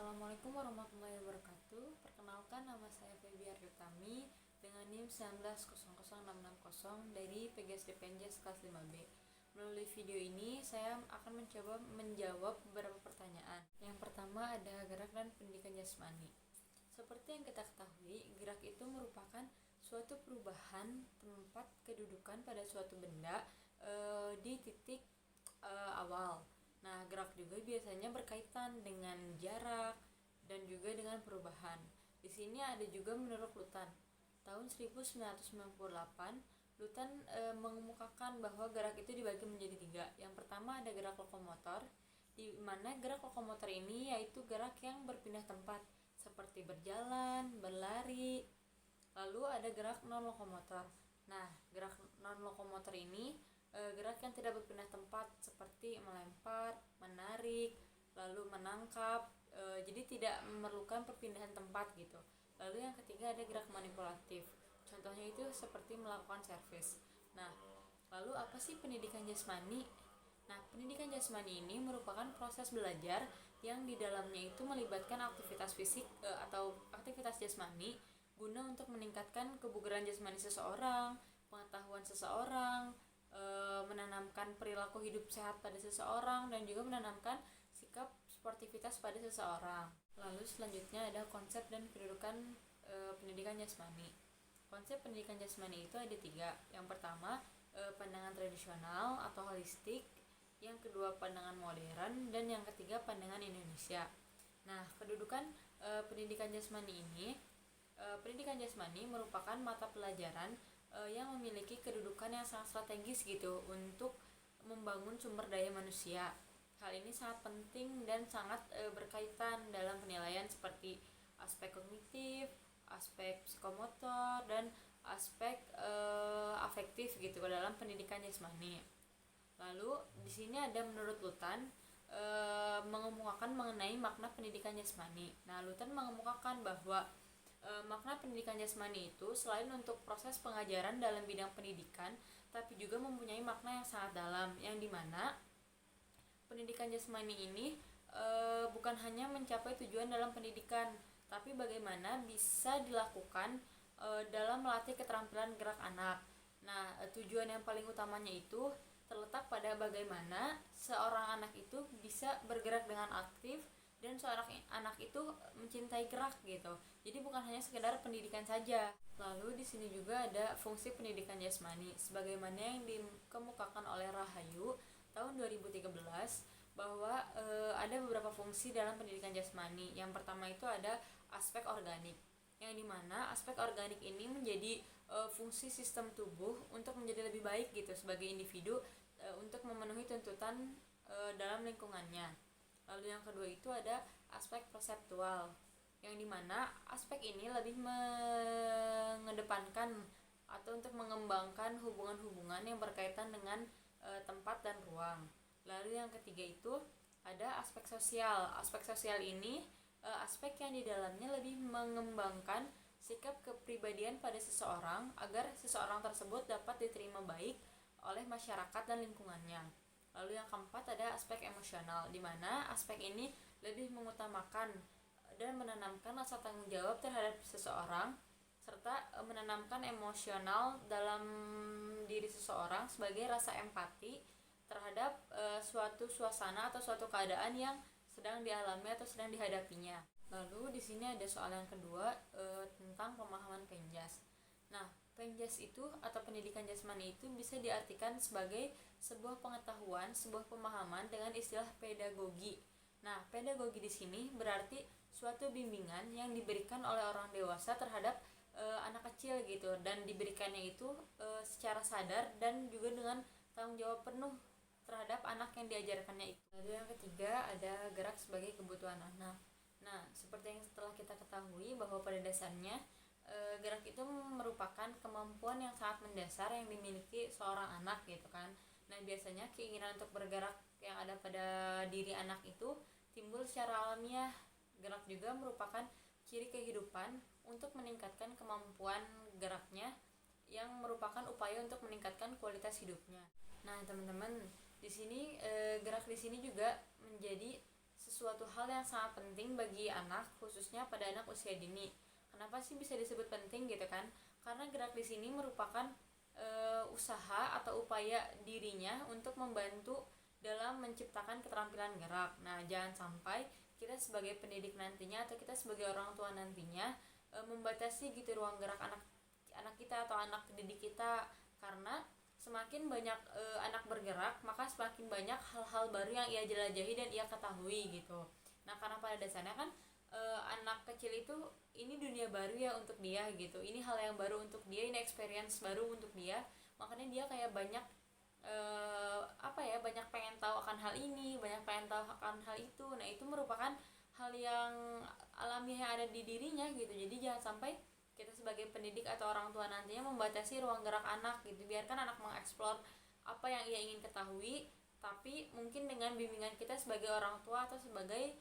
Assalamualaikum warahmatullahi wabarakatuh. Perkenalkan, nama saya Feby Ardiutami dengan NIM 19006660 dari PGSD Penjas kelas 5B. Melalui video ini saya akan mencoba menjawab beberapa pertanyaan. Yang pertama ada gerak dan pendidikan jasmani. Seperti yang kita ketahui, gerak itu merupakan suatu perubahan tempat kedudukan pada suatu benda di titik awal. Nah, gerak juga biasanya berkaitan dengan jarak dan juga dengan perubahan. Di sini ada juga menurut Lutan. Tahun 1998, Lutan mengemukakan bahwa gerak itu dibagi menjadi 3. Yang pertama ada gerak lokomotor, di mana gerak lokomotor ini yaitu gerak yang berpindah tempat, seperti berjalan, berlari. Lalu ada gerak non-lokomotor. Nah, gerak non-lokomotor ini gerak yang tidak berpindah tempat, seperti melempar, menarik, lalu menangkap, jadi tidak memerlukan perpindahan tempat gitu. Lalu yang ketiga ada gerak manipulatif, contohnya itu seperti melakukan servis. Nah, lalu apa sih pendidikan jasmani? Nah, pendidikan jasmani ini merupakan proses belajar yang di dalamnya itu melibatkan aktivitas fisik atau aktivitas jasmani guna untuk meningkatkan kebugaran jasmani seseorang, pengetahuan seseorang, menanamkan perilaku hidup sehat pada seseorang, dan juga menanamkan sikap sportivitas pada seseorang. Lalu selanjutnya ada konsep dan kedudukan pendidikan jasmani. Konsep pendidikan jasmani itu ada 3. Yang pertama pandangan tradisional atau holistik, yang kedua pandangan modern, dan yang ketiga pandangan Indonesia. Nah, kedudukan pendidikan jasmani ini, pendidikan jasmani merupakan mata pelajaran yang memiliki kedudukan yang sangat strategis gitu untuk membangun sumber daya manusia. Hal ini sangat penting dan sangat berkaitan dalam penilaian seperti aspek kognitif, aspek psikomotor, dan aspek afektif gitu dalam pendidikan jasmani. Lalu di sini ada menurut Lutan mengemukakan mengenai makna pendidikan jasmani. Nah, Lutan mengemukakan bahwa makna pendidikan jasmani itu selain untuk proses pengajaran dalam bidang pendidikan, tapi juga mempunyai makna yang sangat dalam, yang dimana pendidikan jasmani ini bukan hanya mencapai tujuan dalam pendidikan, tapi bagaimana bisa dilakukan dalam melatih keterampilan gerak anak. Nah, tujuan yang paling utamanya itu terletak pada bagaimana seorang anak itu bisa bergerak dengan aktif dan seorang anak itu mencintai gerak gitu. Jadi bukan hanya sekedar pendidikan saja. Lalu di sini juga ada fungsi pendidikan jasmani sebagaimana yang dikemukakan oleh Rahayu tahun 2013 bahwa ada beberapa fungsi dalam pendidikan jasmani. Yang pertama itu ada aspek organik, yang dimana aspek organik ini menjadi fungsi sistem tubuh untuk menjadi lebih baik gitu sebagai individu untuk memenuhi tuntutan dalam lingkungannya. Lalu yang kedua itu ada aspek perseptual, yang dimana aspek ini lebih mengedepankan atau untuk mengembangkan hubungan-hubungan yang berkaitan dengan tempat dan ruang. Lalu yang ketiga itu ada aspek sosial. Aspek sosial ini aspek yang di dalamnya lebih mengembangkan sikap kepribadian pada seseorang agar seseorang tersebut dapat diterima baik oleh masyarakat dan lingkungannya. Lalu yang keempat ada aspek emosional, di mana aspek ini lebih mengutamakan dan menanamkan rasa tanggung jawab terhadap seseorang, serta menanamkan emosional dalam diri seseorang sebagai rasa empati terhadap suatu suasana atau suatu keadaan yang sedang dialami atau sedang dihadapinya. Lalu di sini ada soal yang kedua tentang pemahaman Penjas. Nah, Penjas itu atau pendidikan jasmani itu bisa diartikan sebagai sebuah pengetahuan, sebuah pemahaman dengan istilah pedagogi. Nah, pedagogi di sini berarti suatu bimbingan yang diberikan oleh orang dewasa terhadap anak kecil gitu, dan diberikannya itu secara sadar dan juga dengan tanggung jawab penuh terhadap anak yang diajarkannya itu. Lalu yang ketiga ada gerak sebagai kebutuhan anak. Nah, seperti yang setelah kita ketahui bahwa pada dasarnya gerak itu merupakan kemampuan yang sangat mendasar yang dimiliki seorang anak gitu kan. Nah, biasanya keinginan untuk bergerak yang ada pada diri anak itu timbul secara alamiah. Gerak juga merupakan ciri kehidupan untuk meningkatkan kemampuan geraknya, yang merupakan upaya untuk meningkatkan kualitas hidupnya. Nah, teman-teman, di sini gerak di sini juga menjadi sesuatu hal yang sangat penting bagi anak, khususnya pada anak usia dini. Kenapa sih bisa disebut penting gitu kan? Karena gerak di sini merupakan usaha atau upaya dirinya untuk membantu dalam menciptakan keterampilan gerak. Nah, jangan sampai kita sebagai pendidik nantinya atau kita sebagai orang tua nantinya membatasi gitu ruang gerak anak kita atau anak didik kita, karena semakin banyak anak bergerak, maka semakin banyak hal-hal baru yang ia jelajahi dan ia ketahui gitu. Nah, karena pada dasarnya kan anak kecil itu ini dunia baru ya untuk dia gitu, ini hal yang baru untuk dia, ini experience baru untuk dia, makanya dia kayak banyak banyak pengen tahu akan hal ini, banyak pengen tahu akan hal itu. Nah, itu merupakan hal yang alami yang ada di dirinya gitu. Jadi jangan sampai kita sebagai pendidik atau orang tua nantinya membatasi ruang gerak anak gitu. Biarkan anak mengeksplor apa yang ia ingin ketahui, tapi mungkin dengan bimbingan kita sebagai orang tua atau sebagai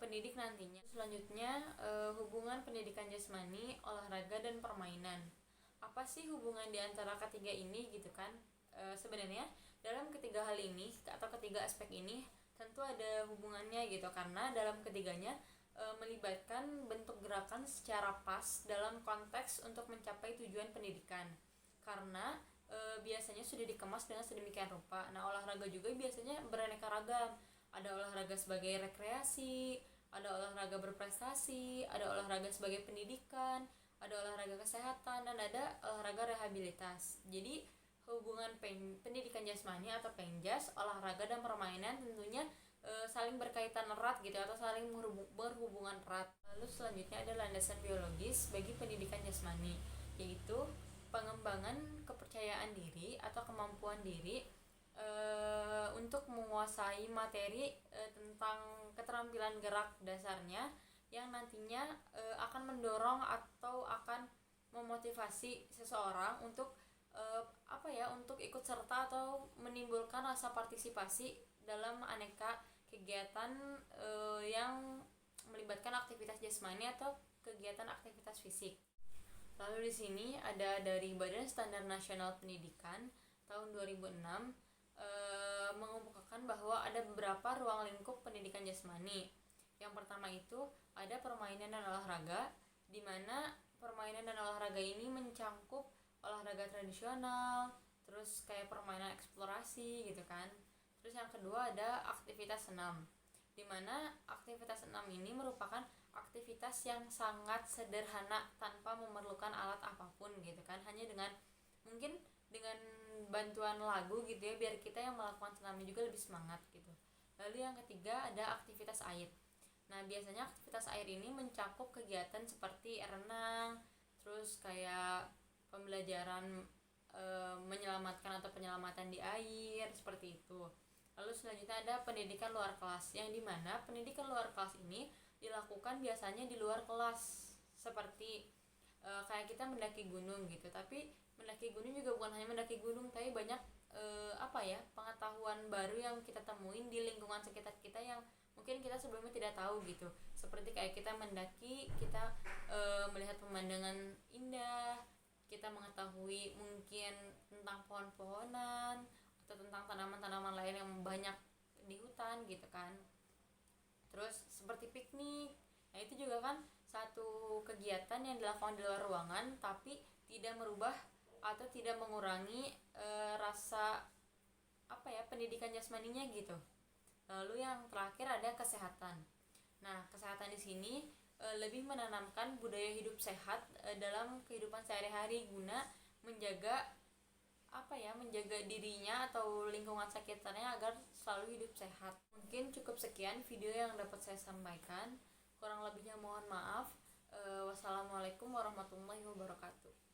pendidik nantinya. Selanjutnya, hubungan pendidikan jasmani, olahraga, dan permainan. Apa sih hubungan di antara ketiga ini gitu kan? Sebenarnya dalam ketiga hal ini atau ketiga aspek ini tentu ada hubungannya gitu, karena dalam ketiganya melibatkan bentuk gerakan secara pas dalam konteks untuk mencapai tujuan pendidikan, karena biasanya sudah dikemas dengan sedemikian rupa. Nah, olahraga juga biasanya beraneka ragam. Ada olahraga sebagai rekreasi, ada olahraga berprestasi, ada olahraga sebagai pendidikan, ada olahraga kesehatan, dan ada olahraga rehabilitas. Jadi hubungan pendidikan jasmani atau penjas, olahraga, dan permainan tentunya saling berkaitan erat gitu, atau saling berhubungan erat. Lalu selanjutnya ada landasan biologis bagi pendidikan jasmani, yaitu pengembangan kepercayaan diri atau kemampuan diri untuk menguasai materi tentang keterampilan gerak dasarnya yang nantinya akan mendorong atau akan memotivasi seseorang untuk untuk ikut serta atau menimbulkan rasa partisipasi dalam aneka kegiatan yang melibatkan aktivitas jasmani atau kegiatan aktivitas fisik. Lalu di sini ada dari Badan Standar Nasional Pendidikan tahun 2006 mengemukakan bahwa ada beberapa ruang lingkup pendidikan jasmani. Yang pertama itu ada permainan dan olahraga, di mana permainan dan olahraga ini mencangkup olahraga tradisional, terus kayak permainan eksplorasi gitu kan. Terus yang kedua ada aktivitas senam, di mana aktivitas senam ini merupakan aktivitas yang sangat sederhana tanpa memerlukan alat apapun gitu kan, hanya dengan mungkin dengan bantuan lagu gitu ya, biar kita yang melakukan senamnya juga lebih semangat gitu. Lalu yang ketiga ada aktivitas air. Nah, biasanya aktivitas air ini mencakup kegiatan seperti renang, terus kayak pembelajaran menyelamatkan atau penyelamatan di air seperti itu. Lalu selanjutnya ada pendidikan luar kelas, yang dimana pendidikan luar kelas ini dilakukan biasanya di luar kelas, seperti kayak kita mendaki gunung gitu. Tapi mendaki gunung juga bukan hanya mendaki gunung, tapi banyak pengetahuan baru yang kita temuin di lingkungan sekitar kita yang mungkin kita sebelumnya tidak tahu gitu. Seperti kayak kita mendaki, kita melihat pemandangan indah, kita mengetahui mungkin tentang pohon-pohonan atau tentang tanaman-tanaman lain yang banyak di hutan gitu kan. Terus seperti piknik. Nah, itu juga kan satu kegiatan yang dilakukan di luar ruangan tapi tidak merubah atau tidak mengurangi rasa pendidikan jasmaninya gitu. Lalu yang terakhir ada kesehatan. Nah, kesehatan di sini lebih menanamkan budaya hidup sehat dalam kehidupan sehari-hari guna menjaga menjaga dirinya atau lingkungan sekitarnya agar selalu hidup sehat. Mungkin cukup sekian video yang dapat saya sampaikan. Kurang lebihnya mohon maaf. Wassalamualaikum warahmatullahi wabarakatuh.